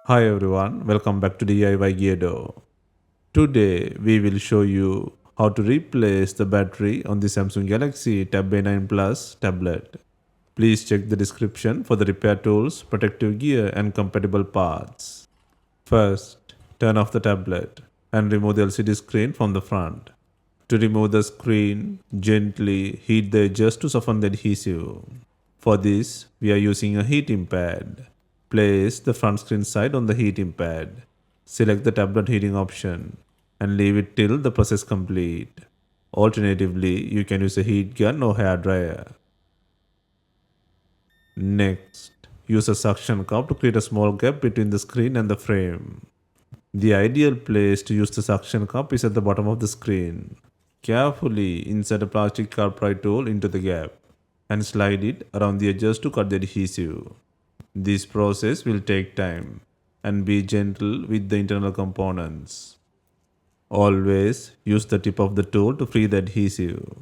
Hi everyone, welcome back to DIY Gedo. Today we will show you how to replace the battery on the Samsung Galaxy Tab A9 Plus tablet. Please check the description for the repair tools, protective gear and compatible parts. First, turn off the tablet and remove the LCD screen from the front. To remove the screen, gently heat the edges to soften the adhesive. For this, we are using a heating pad. Place the front screen side on the heating pad. Select the tablet heating option and leave it till the process complete. Alternatively, you can use a heat gun or hair dryer. Next, use a suction cup to create a small gap between the screen and the frame. The ideal place to use the suction cup is at the bottom of the screen. Carefully insert a plastic carpet tool into the gap and slide it around the edges to cut the adhesive. This process will take time and be gentle with the internal components. Always use the tip of the tool to free the adhesive.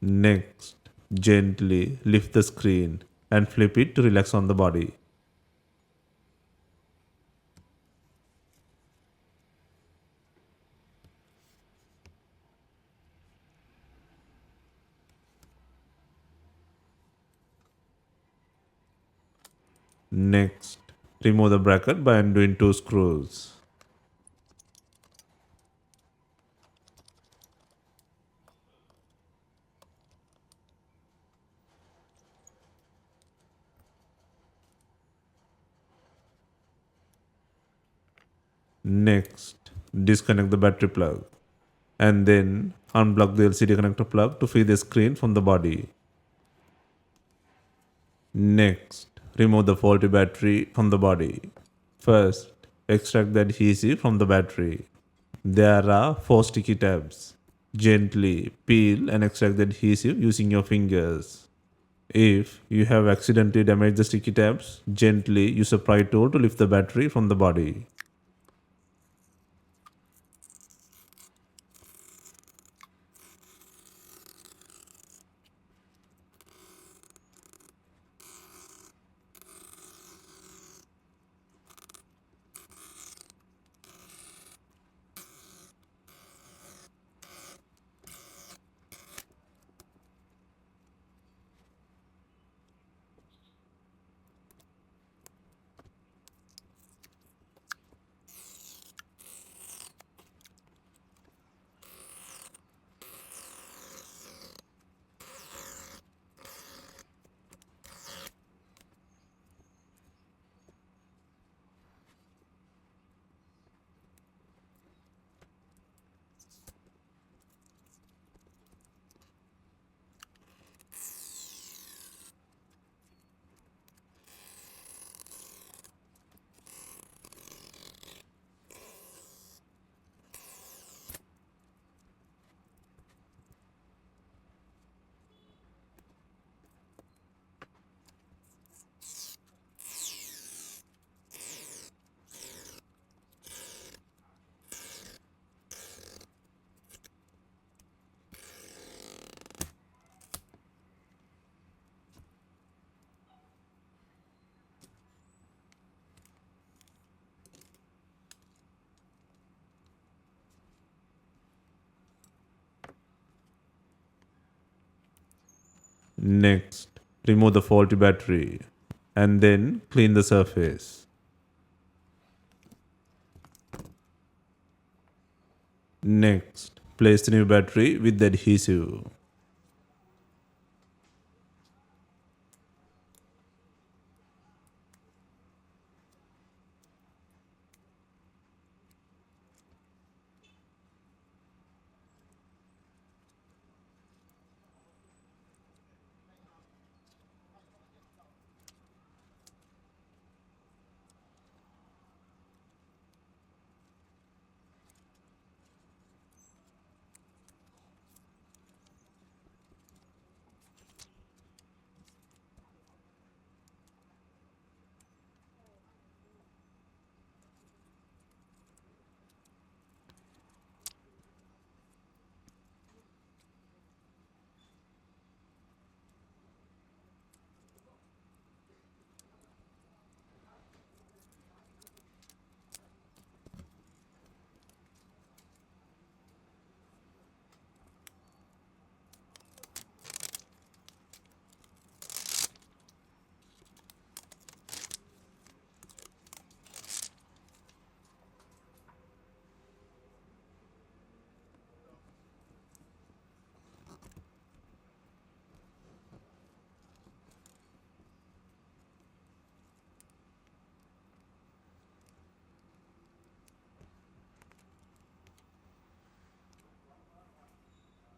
Next, gently lift the screen and flip it to relax on the body. Next, remove the bracket by undoing two screws. Next, disconnect the battery plug and then unplug the LCD connector plug to free the screen from the body. Next, remove the faulty battery from the body. First, extract the adhesive from the battery. There are four sticky tabs. Gently peel and extract the adhesive using your fingers. If you have accidentally damaged the sticky tabs, gently use a pry tool to lift the battery from the body. Next, remove the faulty battery and then clean the surface. Next, place the new battery with the adhesive.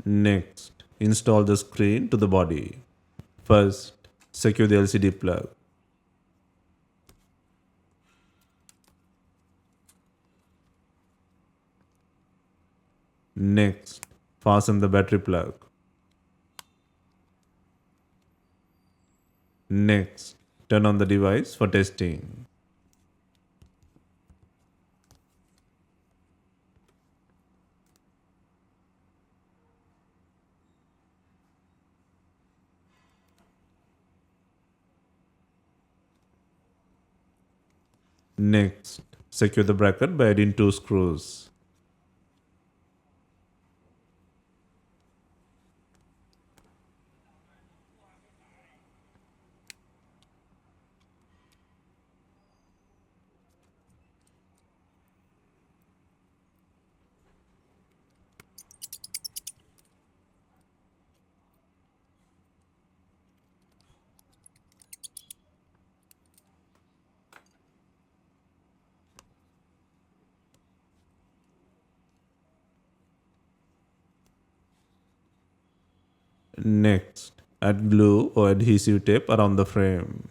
Next, install the screen to the body. First, secure the LCD plug. Next, fasten the battery plug. Next, turn on the device for testing. Next, secure the bracket by adding 2 screws. Next, add glue or adhesive tape around the frame.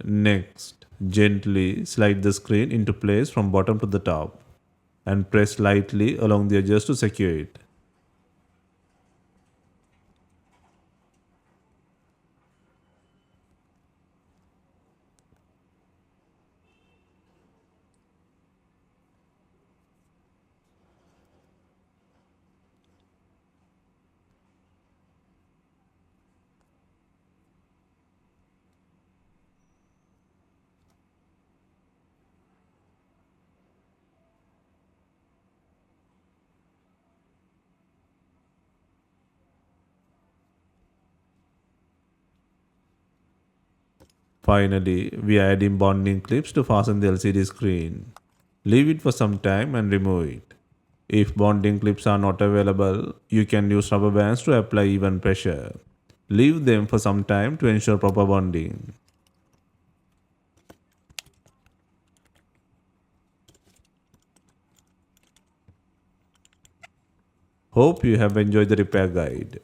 Next, gently slide the screen into place from bottom to the top and press lightly along the edges to secure it. Finally, we are adding bonding clips to fasten the LCD screen. Leave it for some time and remove it. If bonding clips are not available, you can use rubber bands to apply even pressure. Leave them for some time to ensure proper bonding. Hope you have enjoyed the repair guide.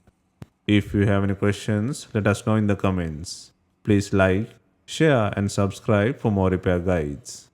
If you have any questions, let us know in the comments. Please like, share and subscribe for more repair guides.